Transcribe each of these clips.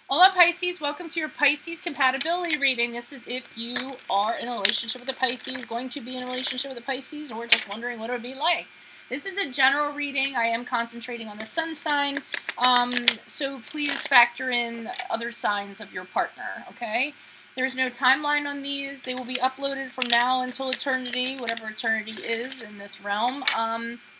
Hola Pisces, welcome to your Pisces compatibility reading. This is if you are in a relationship with a Pisces, going to be in a relationship with a Pisces, or just wondering what it would be like. This is a general reading. I am concentrating on the sun sign, so please factor in other signs of your partner, okay? There's no timeline on these. They will be uploaded from now until eternity, whatever eternity is in this realm.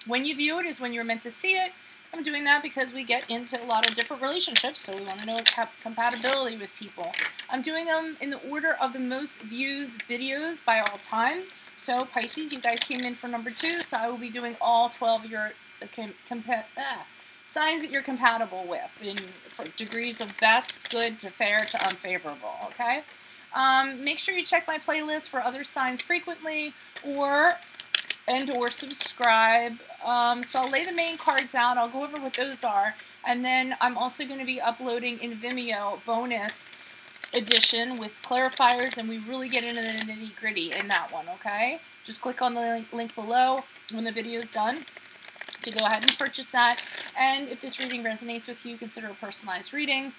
When you view it is when you're meant to see it. I'm doing that because we get into a lot of different relationships, so we want to know compatibility with people. I'm doing them in the order of the most viewed videos by all time. So Pisces, you guys came in for number 2, so I will be doing all 12 of your signs that you're compatible with, for degrees of best, good, to fair, to unfavorable, okay? Make sure you check my playlist for other signs frequently, or subscribe. So I'll lay the main cards out. I'll go over what those are. And then I'm also going to be uploading in Vimeo bonus edition with clarifiers, and we really get into the nitty-gritty in that one, okay? Just click on the link below when the video is done to go ahead and purchase that. And if this reading resonates with you, consider a personalized reading.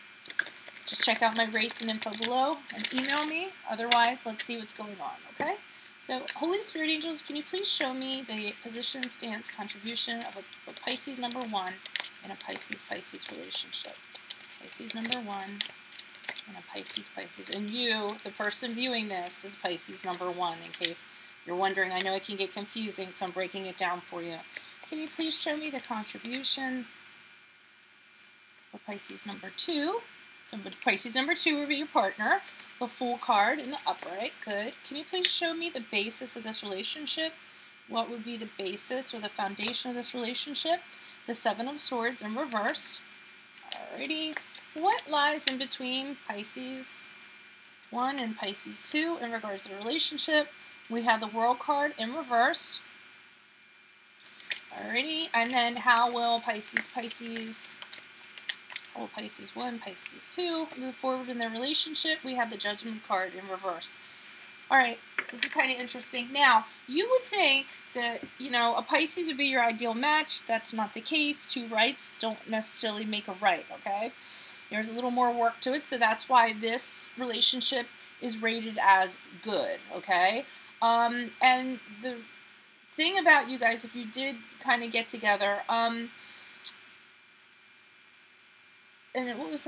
Just check out my rates and info below and email me. Otherwise, let's see what's going on, okay? So, Holy Spirit Angels, can you please show me the position, stance, contribution of a Pisces number 1 in a Pisces-Pisces relationship? Pisces number 1 and a Pisces-Pisces. And you, the person viewing this, is Pisces number 1, in case you're wondering. I know it can get confusing, so I'm breaking it down for you. Can you please show me the contribution for Pisces number 2? So Pisces number 2 will be your partner. The Fool card in the upright. Good. Can you please show me the basis of this relationship? What would be the basis or the foundation of this relationship? The Seven of Swords in reversed. Alrighty. What lies in between Pisces 1 and Pisces 2 in regards to the relationship? We have the World card in reversed. Alrighty. And then how will Pisces 1, Pisces 2 move forward in their relationship? We have the Judgment card in reverse. Alright, this is kind of interesting. Now, you would think that, a Pisces would be your ideal match. That's not the case. 2 rights don't necessarily make a right, okay? There's a little more work to it, so that's why this relationship is rated as good, okay? And the thing about you guys, if you did kind of get together, and what was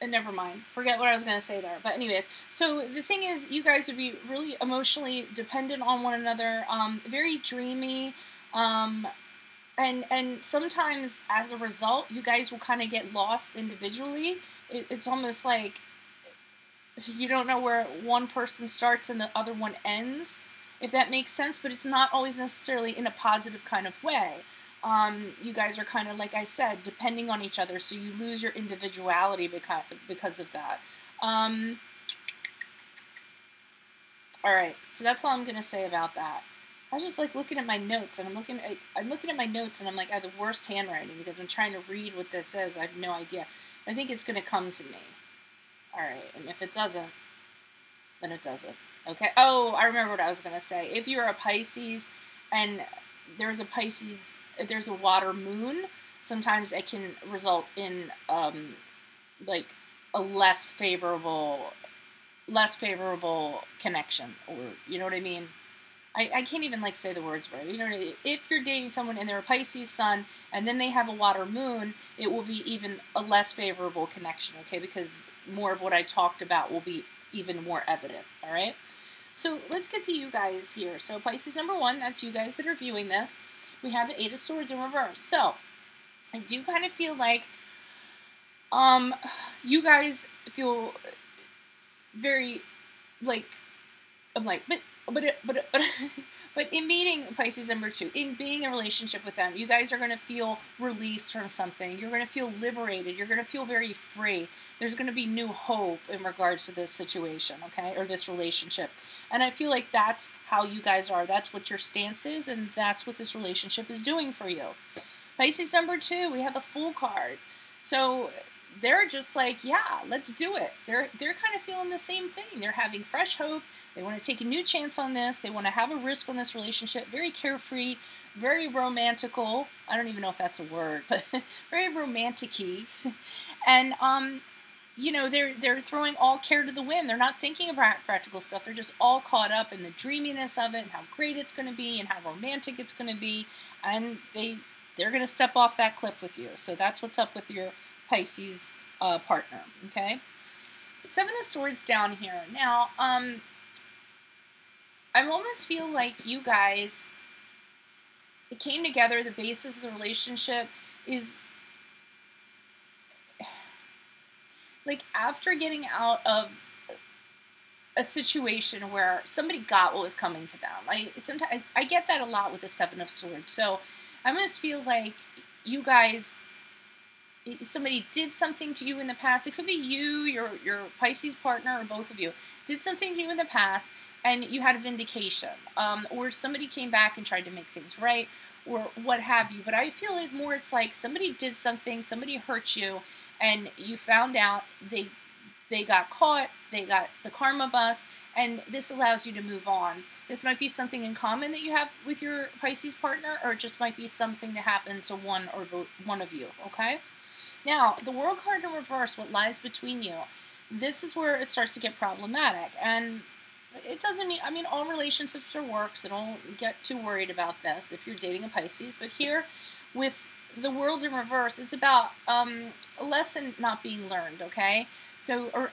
never mind, forget what I was going to say there. But anyways, so the thing is, you guys would be really emotionally dependent on one another, very dreamy, and sometimes as a result, you guys will kind of get lost individually. It's almost like you don't know where one person starts and the other one ends, if that makes sense, but it's not always necessarily in a positive kind of way. You guys are kind of, like I said, depending on each other, so you lose your individuality because of that. Alright, so that's all I'm going to say about that. I was just looking at my notes, and I'm looking at my notes, and I'm like, I have the worst handwriting because I'm trying to read what this is. I have no idea. I think it's going to come to me. Alright, and if it doesn't, then it doesn't. Okay? Oh, I remember what I was going to say. If you're a Pisces and there's a water moon, sometimes it can result in a less favorable connection, or you know what I mean. I can't even say the words right. If you're dating someone and they're a Pisces sun and then they have a water moon, it will be even a less favorable connection, okay? Because more of what I talked about will be even more evident, all right? So let's get to you guys here. So Pisces number 1, that's you guys that are viewing this. We have the 8 of Swords in reverse. So I do kind of feel like you guys feel very but in meeting Pisces number 2, in being in a relationship with them, you guys are going to feel released from something. You're going to feel liberated. You're going to feel very free. There's going to be new hope in regards to this situation, okay, or this relationship. And I feel like that's how you guys are. That's what your stance is, and that's what this relationship is doing for you. Pisces number 2, we have the Fool card. So they're just like, yeah, let's do it. They're kind of feeling the same thing. They're having fresh hope. They want to take a new chance on this. They want to have a risk on this relationship. Very carefree, very romantical. I don't even know if that's a word, but very romantic-y. And they're throwing all care to the wind. They're not thinking about practical stuff. They're just all caught up in the dreaminess of it and how great it's going to be and how romantic it's going to be, and they're going to step off that cliff with you. So that's what's up with your Pisces partner. Okay, Seven of Swords down here. Now, I almost feel like you guys, it came together. The basis of the relationship is like after getting out of a situation where somebody got what was coming to them. Sometimes I get that a lot with the Seven of Swords. So I almost feel like you guys, somebody did something to you in the past. It could be you, your Pisces partner, or both of you did something to you in the past, and you had a vindication, or somebody came back and tried to make things right, or what have you. But I feel it more. It's like somebody did something, somebody hurt you, and you found out they got caught, they got the karma bus, and this allows you to move on. This might be something in common that you have with your Pisces partner, or it just might be something that happened to one or one of you, okay? Now, the World card in reverse, what lies between you, this is where it starts to get problematic. And it doesn't mean, all relationships are work, so don't get too worried about this if you're dating a Pisces. But here, with the World in reverse, it's about a lesson not being learned, okay? So, or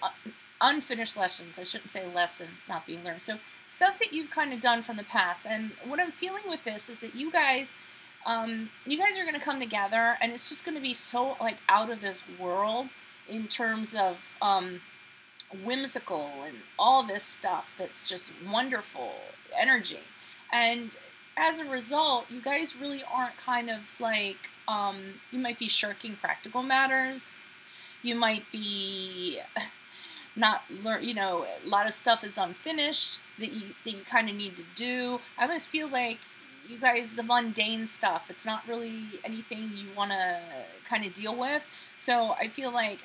unfinished lessons. I shouldn't say lesson not being learned. So, stuff that you've kind of done from the past. And what I'm feeling with this is that you guys are going to come together, and it's just going to be so, like, out of this world in terms of whimsical and all this stuff that's just wonderful energy. And as a result, you guys really aren't kind of like, you might be shirking practical matters. You might be not learn, a lot of stuff is unfinished that you kind of need to do. I almost feel like you guys, the mundane stuff, it's not really anything you want to kind of deal with. So I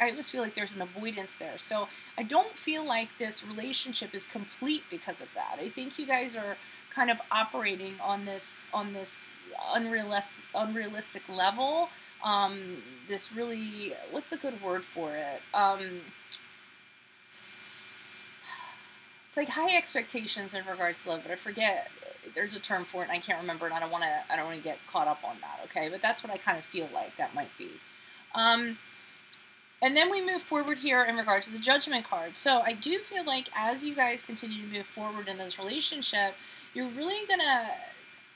almost feel like there's an avoidance there. So I don't feel like this relationship is complete because of that. I think you guys are kind of operating on this unrealistic level. This really, what's a good word for it? It's like high expectations in regards to love, but I forget. There's a term for it, and I can't remember, and I don't want to get caught up on that. Okay, but that's what I kind of feel like that might be. And then we move forward here in regards to the Judgment card. So I do feel like as you guys continue to move forward in this relationship, you're really gonna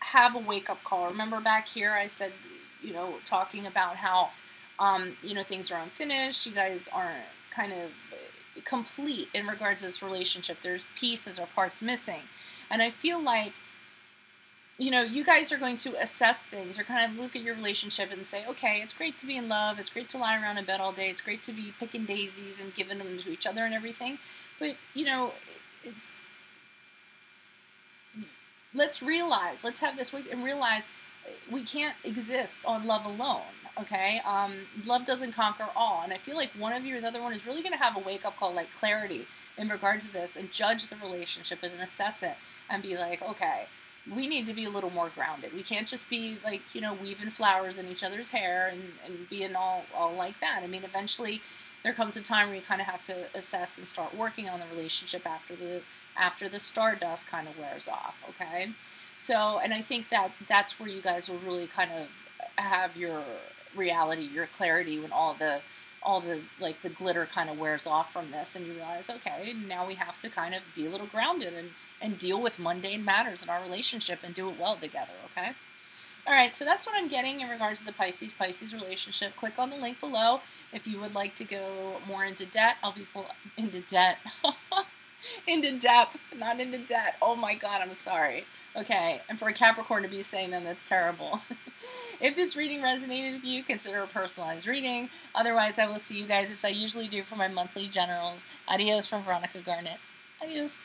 have a wake-up call. Remember back here, I said, talking about how, things are unfinished. You guys aren't kind of complete in regards to this relationship. There's pieces or parts missing. And I feel like, you guys are going to assess things or kind of look at your relationship and say, okay, it's great to be in love. It's great to lie around in bed all day. It's great to be picking daisies and giving them to each other and everything. But, let's have this week and realize we can't exist on love alone, okay? Love doesn't conquer all. And I feel like one of you or the other one is really going to have a wake-up call, like clarity in regards to this, and judge the relationship and assess it and be like, okay, we need to be a little more grounded. We can't just be like, weaving flowers in each other's hair and being all like that. Eventually there comes a time where you kind of have to assess and start working on the relationship after the stardust kind of wears off, okay? So, and I think that's where you guys will really kind of have your reality, your clarity, when all the like the glitter kind of wears off from this, and you realize, okay, now we have to kind of be a little grounded and deal with mundane matters in our relationship and do it well together, okay? All right, so that's what I'm getting in regards to the Pisces relationship. Click on the link below if you would like to go more into debt. Into debt. Into depth, not into debt. Oh my God, I'm sorry. Okay, and for a Capricorn to be saying them, that's terrible. If this reading resonated with you, consider a personalized reading. Otherwise, I will see you guys as I usually do for my monthly generals. Adios from Veronica Garnett. Adios.